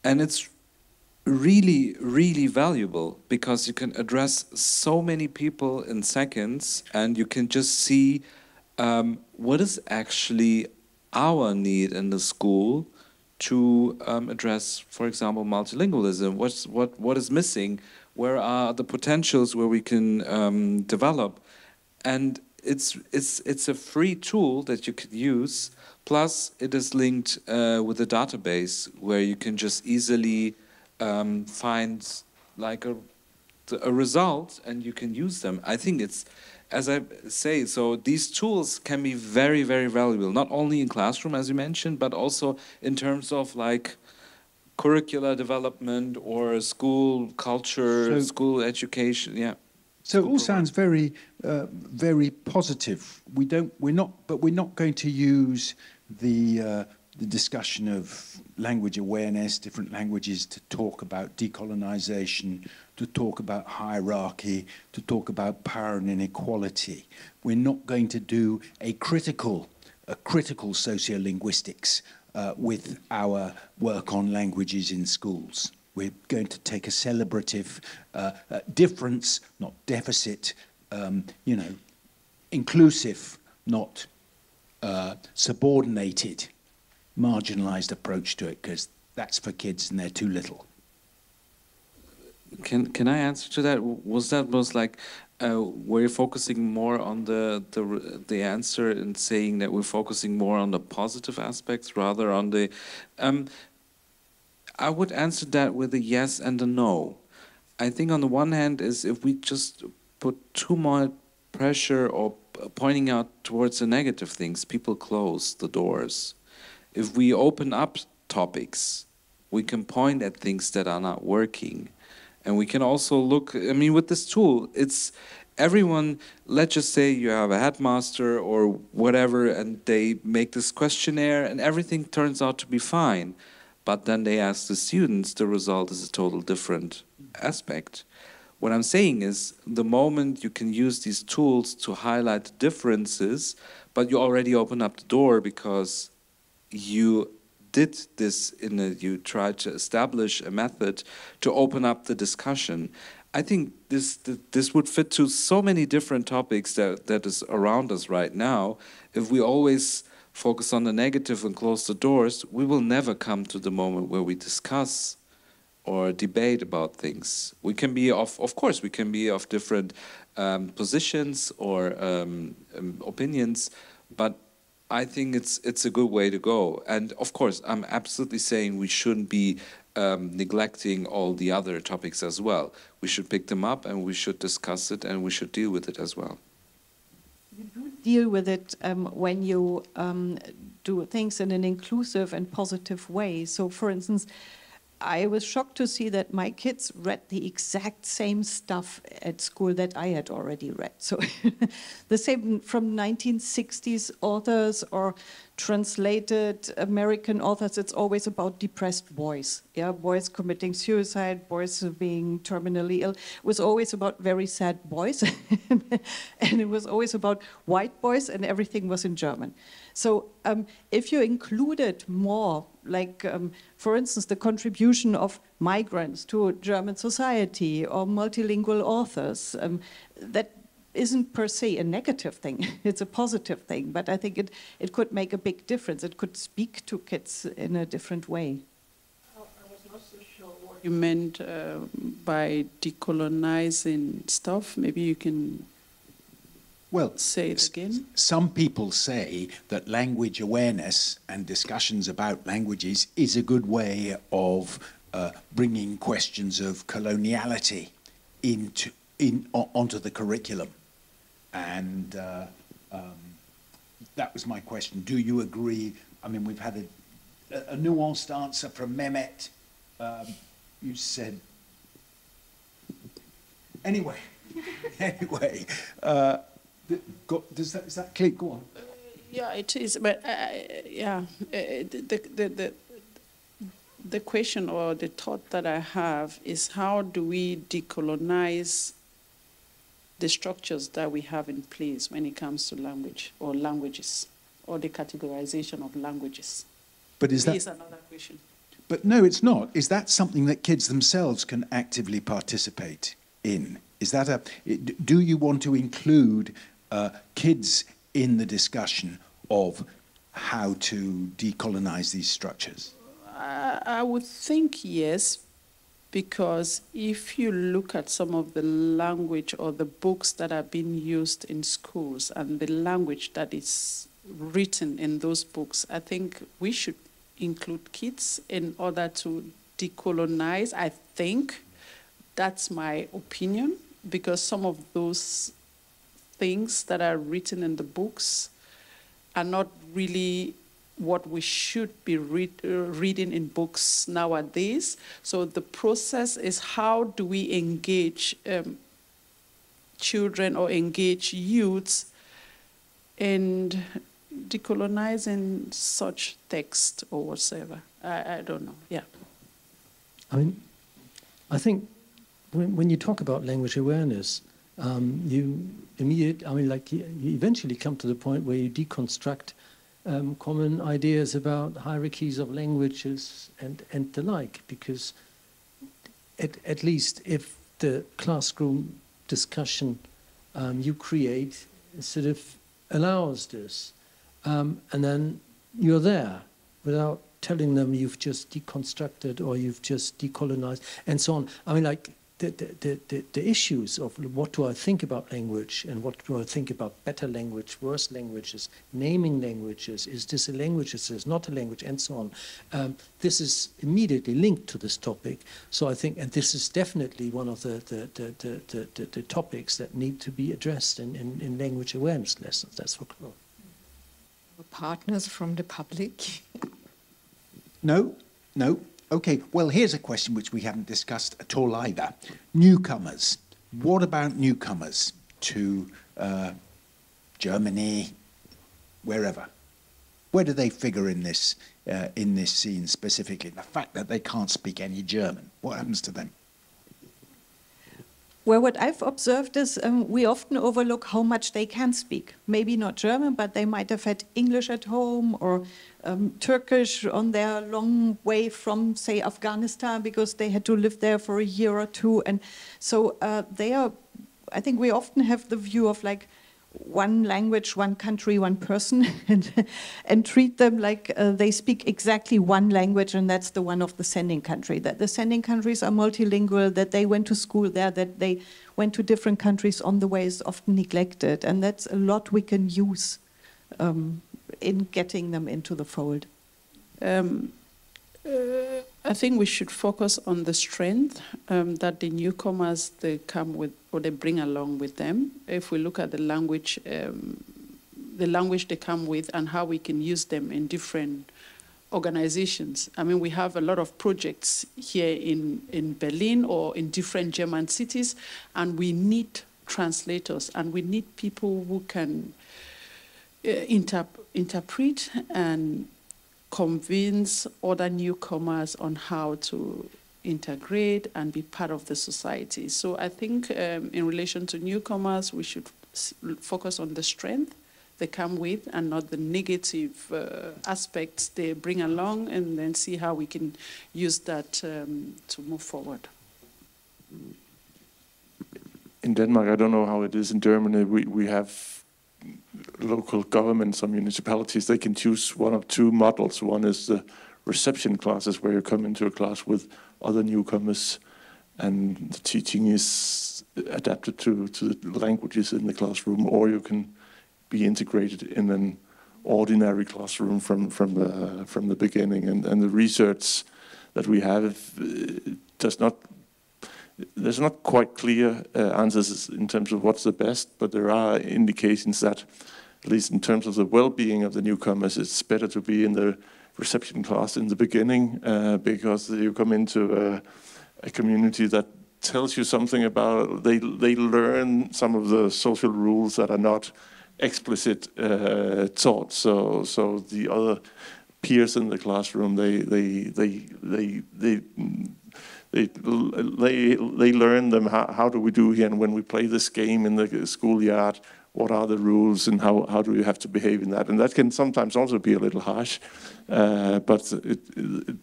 it's really, really valuable because you can address so many people in seconds, and you can just see what is actually our need in the school to address, for example, multilingualism. What is missing? Where are the potentials where we can develop? And it's a free tool that you could use. Plus, it is linked with a database where you can just easily find like a result, and you can use them. I think it's, as I say, so these tools can be very, very valuable, not only in classroom, as you mentioned, but also in terms of like curricular development or school culture, school education. Yeah. So it all sounds very, very positive. We're not going to use the discussion of language awareness, different languages, to talk about decolonization, to talk about hierarchy, to talk about power and inequality. We're not going to do a critical sociolinguistics with our work on languages in schools. We're going to take a celebrative difference, not deficit, inclusive, not subordinated, marginalized approach to it, because that's for kids and they're too little. Can I answer to that? Was like were you focusing more on the answer and saying that we're focusing more on the positive aspects rather on the I would answer that with a yes and a no. I think on the one hand is if we just put too much pressure or pointing out towards the negative things, people close the doors. If we open up topics, we can point at things that are not working. And we can also look, I mean, with this tool, it's everyone, let's just say you have a headmaster or whatever, and they make this questionnaire and everything turns out to be fine. But then they ask the students, the result is a total different aspect. What I'm saying is, the moment you can use these tools to highlight differences, but you already open up the door because you did this you tried to establish a method to open up the discussion. I think this would fit to so many different topics that is around us right now. If we always focus on the negative and close the doors, we will never come to the moment where we discuss or debate about things. We can be of course, we can be of different positions or opinions, but I think it's a good way to go. And of course, I'm absolutely saying we shouldn't be neglecting all the other topics as well. We should pick them up and we should discuss it and we should deal with it as well. You do deal with it when you do things in an inclusive and positive way. So, for instance, I was shocked to see that my kids read the exact same stuff at school that I had already read. So the same from 1960s authors or translated American authors. It's always about depressed boys. Yeah, boys committing suicide, boys being terminally ill. It was always about very sad boys. And it was always about white boys, and everything was in German. So if you included more, like, for instance, the contribution of migrants to German society or multilingual authors, that isn't per se a negative thing. It's a positive thing, but I think it could make a big difference. It could speak to kids in a different way. I was not so sure what you meant by decolonizing stuff. Maybe you can say it again. Some people say that language awareness and discussions about languages is a good way of bringing questions of coloniality onto the curriculum. And that was my question. Do you agree? I mean, we've had a nuanced answer from Mehmet. You said, anyway, anyway, is that clear? Go on. Yeah, it is, but the question or the thought that I have is, how do we decolonize the structures that we have in place when it comes to language or languages, or the categorization of languages? But is that another question? But no, it's not. Is that something that kids themselves can actively participate in? Is that do you want to include kids in the discussion of how to decolonize these structures? I would think yes, because if you look at some of the language or the books that are being used in schools and the language that is written in those books, I think we should include kids in order to decolonize. I think that's my opinion, because some of those things that are written in the books are not really what we should be reading in books nowadays. So the process is, how do we engage children or engage youths in decolonizing such text or whatsoever? I don't know, yeah. I mean, I think when you talk about language awareness, you eventually come to the point where you deconstruct common ideas about hierarchies of languages and the like, because at least if the classroom discussion you create sort of allows this, and then you're there without telling them you've just deconstructed or you've just decolonized and so on. I mean, like the issues of what do I think about language and what do I think about better language, worse languages, naming languages, is this a language, is this not a language, and so on. This is immediately linked to this topic. So I think, and this is definitely one of the topics that need to be addressed in language awareness lessons, that's for sure. Partners from the public? No, no. Okay, well, here's a question which we haven't discussed at all either. Newcomers. What about newcomers to Germany, wherever? Where do they figure in this scene specifically? The fact that they can't speak any German, what happens to them? Well, what I've observed is we often overlook how much they can speak. Maybe not German, but they might have had English at home, or Turkish on their long way from, say, Afghanistan, because they had to live there for a year or two. And so I think we often have the view of like one language, one country, one person, and treat them like they speak exactly one language, and that's the one of the sending country. That the sending countries are multilingual, that they went to school there, that they went to different countries on the way is often neglected, and that's a lot we can use in getting them into the fold. I think we should focus on the strength that the newcomers they come with, or they bring along with them. If we look at the language they come with and how we can use them in different organizations. I mean, we have a lot of projects here in Berlin or in different German cities, and we need translators, and we need people who can interpret and convince other newcomers on how to integrate and be part of the society. So I think in relation to newcomers, we should focus on the strength they come with and not the negative aspects they bring along, and then see how we can use that to move forward. In Denmark, I don't know how it is in Germany, we have local governments or municipalities, they can choose one of two models. One is the reception classes, where you come into a class with other newcomers and the teaching is adapted to the languages in the classroom, or you can be integrated in an ordinary classroom from the beginning. And the research that we have there's not quite clear answers in terms of what's the best, but there are indications that at least in terms of the well-being of the newcomers, it's better to be in the reception class in the beginning, because you come into a community that tells you something about, they learn some of the social rules that are not explicit taught. So the other peers in the classroom, they learn them, how do we do here, and when we play this game in the schoolyard, what are the rules and how do you have to behave in that? And that can sometimes also be a little harsh, but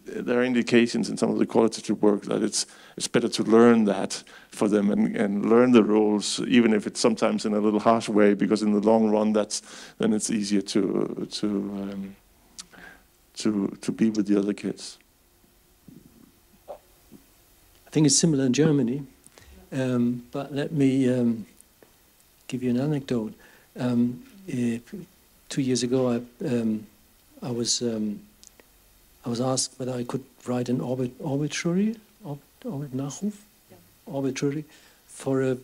there are indications in some of the qualitative work that it's better to learn that for them and learn the rules, even if it's sometimes in a little harsh way, because in the long run, then it's easier to be with the other kids. I think it's similar in Germany, but let me give you an anecdote. 2 years ago, I was asked whether I could write an obituary for a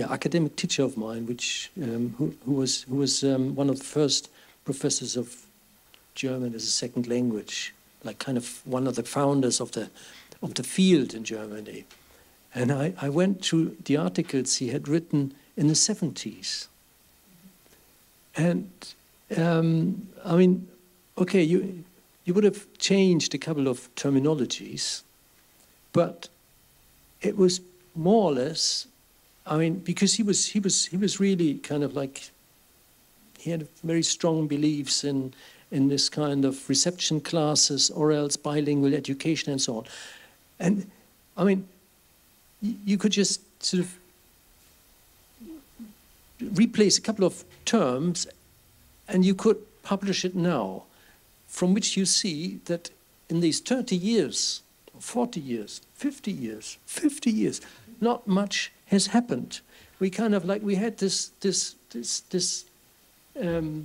academic teacher of mine, who was one of the first professors of German as a second language, like kind of one of the founders of the field in Germany. And I went through the articles he had written in the 70s. And I mean, okay, you would have changed a couple of terminologies, but it was more or less, I mean, because he was really kind of like, he had very strong beliefs in this kind of reception classes, or else bilingual education and so on. And I mean, you could just sort of replace a couple of terms and you could publish it now, from which you see that in these 30 years, 40 years, 50 years, not much has happened. We kind of like, we had this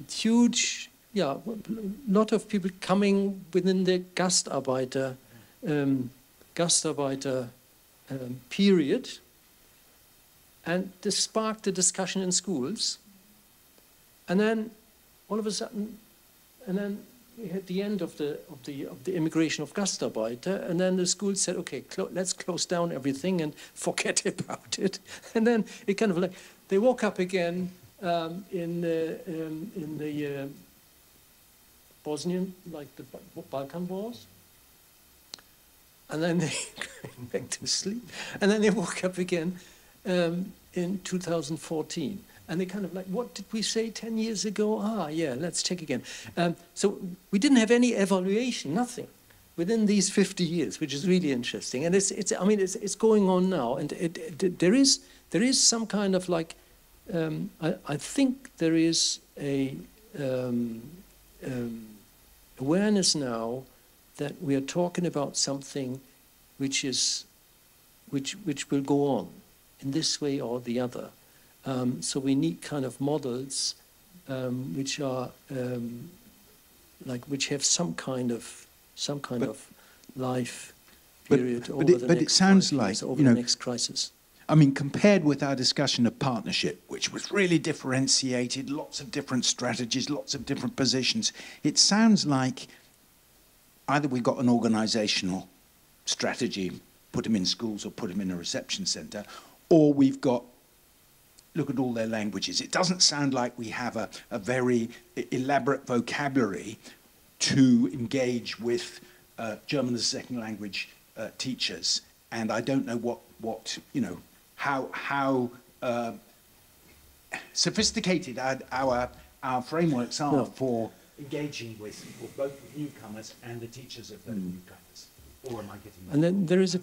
huge, lot of people coming within the Gastarbeiter period, and this sparked a discussion in schools, and then all of a sudden, and then we had the end of the immigration of Gastarbeiter, and then the school said, okay, let's close down everything and forget about it. And then it kind of like, they woke up again in the Bosnian, like the Balkan Wars, and then they went back to sleep, and then they woke up again in 2014. And they kind of like, what did we say 10 years ago? Ah, yeah, let's check again. So we didn't have any evaluation, nothing, within these 50 years, which is really interesting. And it's going on now. And there is some kind of like, I think there is a awareness now that we are talking about something which will go on in this way or the other. So we need kind of models which are which have some kind of life period over the next 5 years, over the next crisis. I mean, compared with our discussion of partnership, which was really differentiated, lots of different strategies, lots of different positions, it sounds like either we've got an organizational strategy, put them in schools or put them in a reception center, or we've got, look at all their languages. It doesn't sound like we have a very elaborate vocabulary to engage with German as a second language teachers. And I don't know how sophisticated our frameworks are for engaging with both the newcomers and the teachers of those newcomers. Or am I getting that? And then there's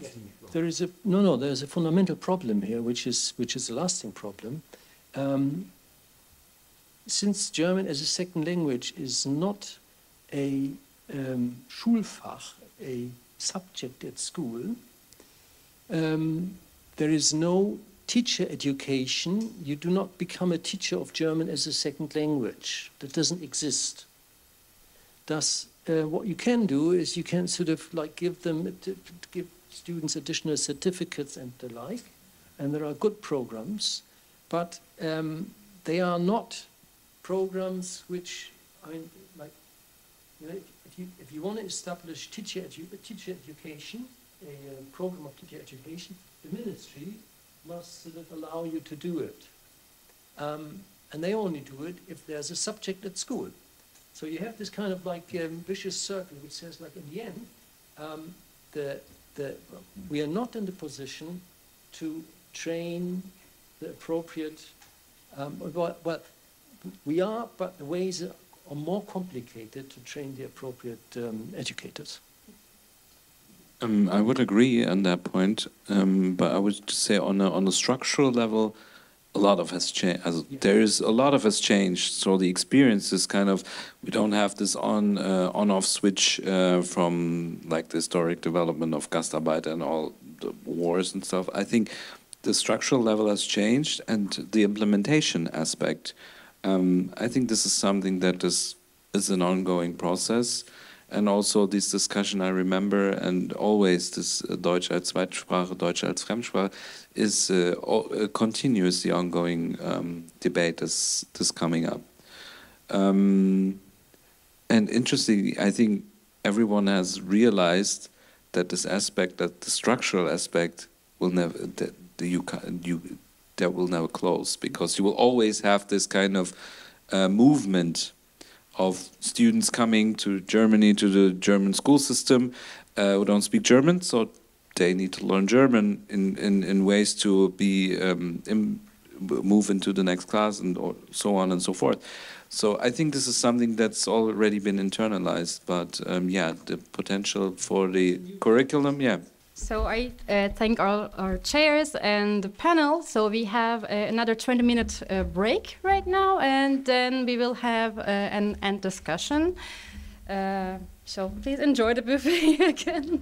a fundamental problem here, which is a lasting problem. Since German as a second language is not a Schulfach, a subject at school, there is no teacher education. You do not become a teacher of German as a second language. That doesn't exist. Thus, what you can do is you can sort of like give students additional certificates and the like, and there are good programs, but they are not programs which, I mean, like, you know, if you want to establish teacher education, a program of teacher education, the ministry must sort of allow you to do it. And they only do it if there's a subject at school. So you have this kind of like vicious circle which says, like, in the end, we are not in the position to train the appropriate, well, we are, but the ways are more complicated to train the appropriate educators. I would agree on that point, but I would just say on a structural level, a lot of has changed. There's a lot of has changed. So the experience is kind of, we don't have this on-off switch from like the historic development of Gastarbeit and all the wars and stuff. I think the structural level has changed, and the implementation aspect. I think this is something that is an ongoing process. And also this discussion, I remember, and always this Deutsch als Zweitsprache, Deutsch als Fremdsprache, is a continuously ongoing debate that's coming up. And interestingly, I think everyone has realized that this aspect, that the structural aspect, will never, that will never close, because you will always have this kind of movement of students coming to Germany, to the German school system, who don't speak German, so they need to learn German in ways to be move into the next class, and or so on and so forth. So I think this is something that's already been internalized, but yeah, the potential for the curriculum, yeah. So I thank all our chairs and the panel. So we have another 20-minute break right now, and then we will have an end discussion. So please enjoy the buffet again.